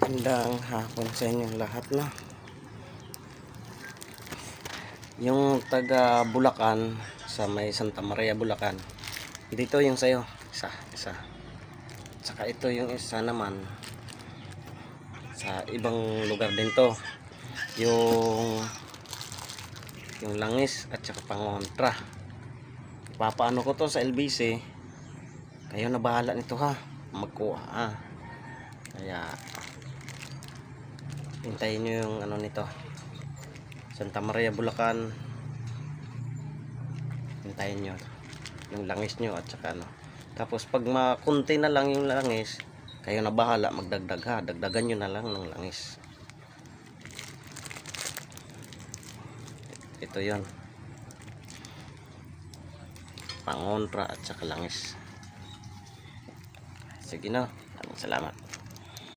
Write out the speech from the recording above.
Magandang hapon sa inyong lahat na. Yung taga Bulacan sa may Santa Maria Bulacan. Dito yung sayo, isa. Saka ito yung isa naman sa ibang lugar din to. Yung langis at saka pangontra. Ipapaano ko to sa LBC. Kayo na bahala nito ha. Magkuha. Kaya hintayin nyo yung ano nito, Santa Maria Bulacan. Hintayin nyo yung langis nyo at saka ano. Tapos pag makunti na lang yung langis, kayo na bahala magdagdag ha. Dagdagan nyo na lang ng langis. Ito yon, pangontra at saka langis. Sige na, salamat.